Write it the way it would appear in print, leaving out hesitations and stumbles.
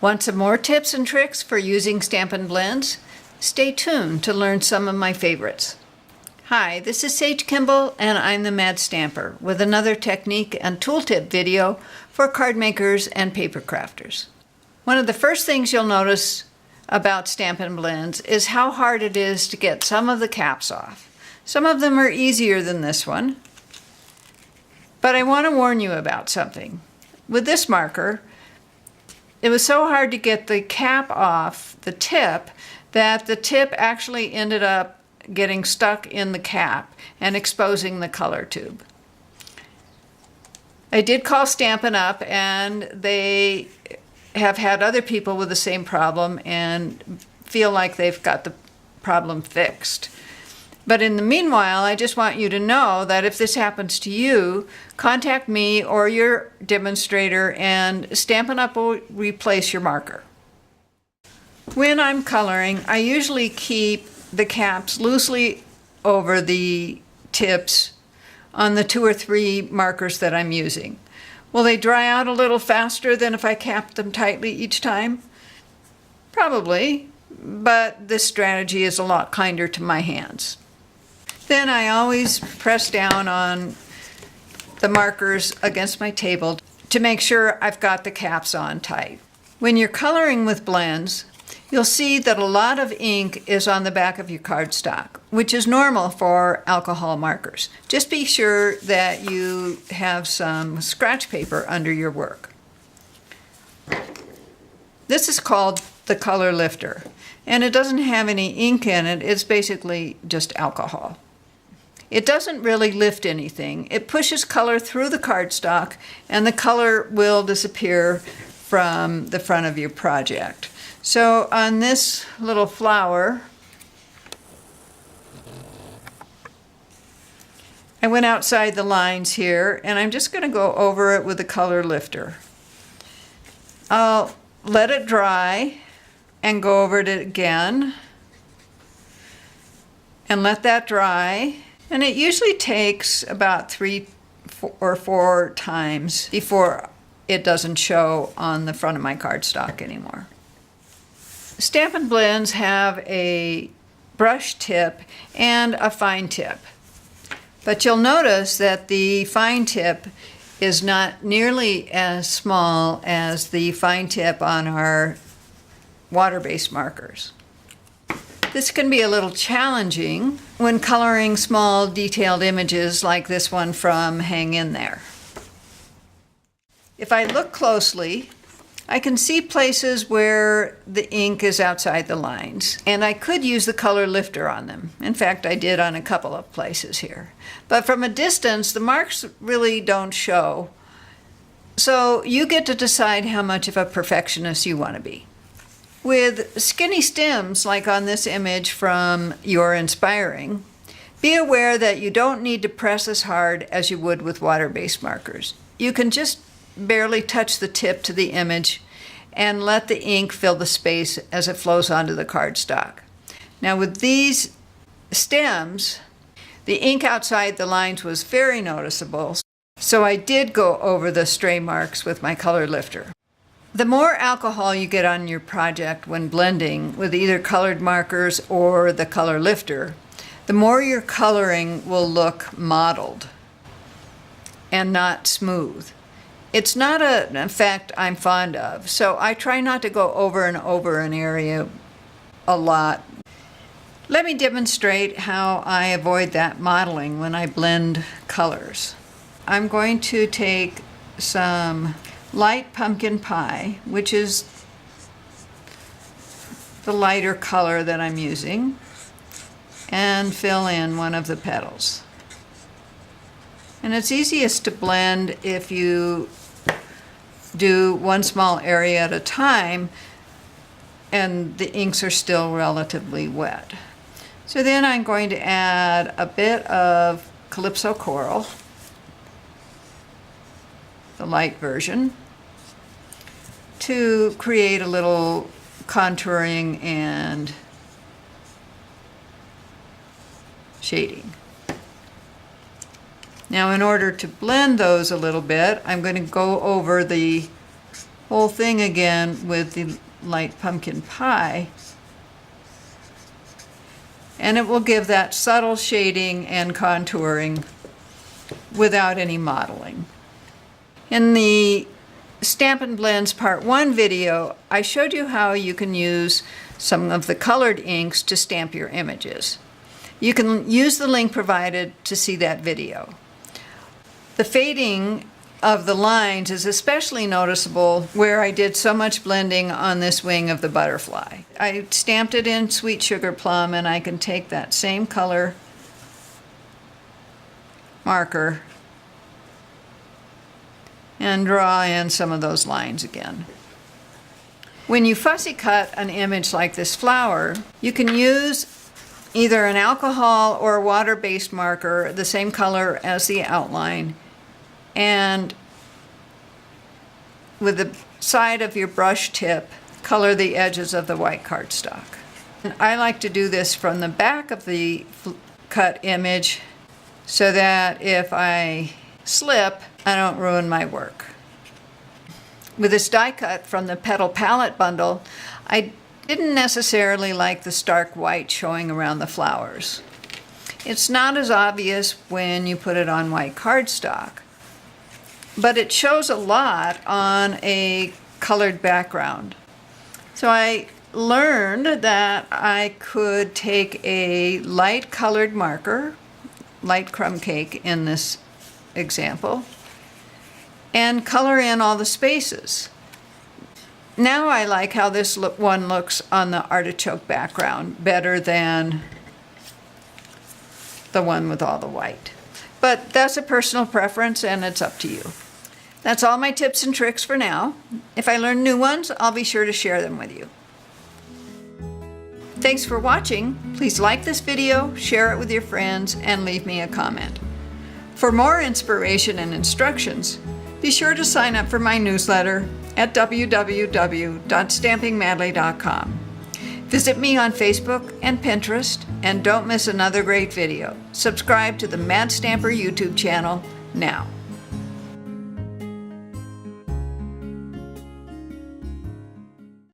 Want some more tips and tricks for using Stampin' Blends? Stay tuned to learn some of my favorites. Hi, this is Sage Kimball and I'm the Mad Stamper with another technique and tooltip video for card makers and paper crafters. One of the first things you'll notice about Stampin' Blends is how hard it is to get some of the caps off. Some of them are easier than this one, but I want to warn you about something. With this marker, it was so hard to get the cap off the tip that the tip actually ended up getting stuck in the cap and exposing the color tube. I did call Stampin' Up and they have had other people with the same problem and feel like they've got the problem fixed. But in the meanwhile, I just want you to know that if this happens to you, contact me or your demonstrator and Stampin' Up will replace your marker. When I'm coloring, I usually keep the caps loosely over the tips on the 2 or 3 markers that I'm using. Will they dry out a little faster than if I cap them tightly each time? Probably, but this strategy is a lot kinder to my hands. Then I always press down on the markers against my table to make sure I've got the caps on tight. When you're coloring with blends, you'll see that a lot of ink is on the back of your cardstock, which is normal for alcohol markers. Just be sure that you have some scratch paper under your work. This is called the color lifter, and it doesn't have any ink in it. It's basically just alcohol. It doesn't really lift anything. It pushes color through the cardstock and the color will disappear from the front of your project. So on this little flower, I went outside the lines here and I'm just going to go over it with the color lifter. I'll let it dry and go over it again and let that dry. And it usually takes about 3 or 4 times before it doesn't show on the front of my cardstock anymore. Stampin' Blends have a brush tip and a fine tip. But you'll notice that the fine tip is not nearly as small as the fine tip on our water-based markers. This can be a little challenging when coloring small detailed images like this one from Hang In There. If I look closely, I can see places where the ink is outside the lines, and I could use the color lifter on them. In fact, I did on a couple of places here. But from a distance, the marks really don't show. So you get to decide how much of a perfectionist you want to be. With skinny stems, like on this image from Your Inspiring, be aware that you don't need to press as hard as you would with water-based markers. You can just barely touch the tip to the image and let the ink fill the space as it flows onto the cardstock. Now with these stems, the ink outside the lines was very noticeable, so I did go over the stray marks with my color lifter. The more alcohol you get on your project when blending with either colored markers or the color lifter, the more your coloring will look mottled and not smooth. It's not an effect I'm fond of, so I try not to go over and over an area a lot. Let me demonstrate how I avoid that mottling when I blend colors. I'm going to take some light pumpkin pie, which is the lighter color that I'm using, and fill in one of the petals. And it's easiest to blend if you do one small area at a time and the inks are still relatively wet. So then I'm going to add a bit of Calypso Coral, the light version, to create a little contouring and shading. Now in order to blend those a little bit, I'm going to go over the whole thing again with the light pumpkin pie. And it will give that subtle shading and contouring without any modeling. In the Stampin' Blends Part 1 video, I showed you how you can use some of the colored inks to stamp your images. You can use the link provided to see that video. The fading of the lines is especially noticeable where I did so much blending on this wing of the butterfly. I stamped it in Sweet Sugar Plum, and I can take that same color marker and draw in some of those lines again. When you fussy cut an image like this flower, you can use either an alcohol or a water-based marker, the same color as the outline, and with the side of your brush tip, color the edges of the white cardstock. And I like to do this from the back of the cut image so that if I slip, I don't ruin my work. With this die cut from the Petal Palette bundle, I didn't necessarily like the stark white showing around the flowers. It's not as obvious when you put it on white cardstock, but it shows a lot on a colored background. So I learned that I could take a light colored marker, light crumb cake in this example, and color in all the spaces. Now I like how this one looks on the artichoke background better than the one with all the white. But that's a personal preference, and it's up to you. That's all my tips and tricks for now. If I learn new ones, I'll be sure to share them with you. Thanks for watching. Please like this video, share it with your friends, and leave me a comment. For more inspiration and instructions, be sure to sign up for my newsletter at www.stampingmadly.com. Visit me on Facebook and Pinterest, and don't miss another great video. Subscribe to the Mad Stamper YouTube channel now.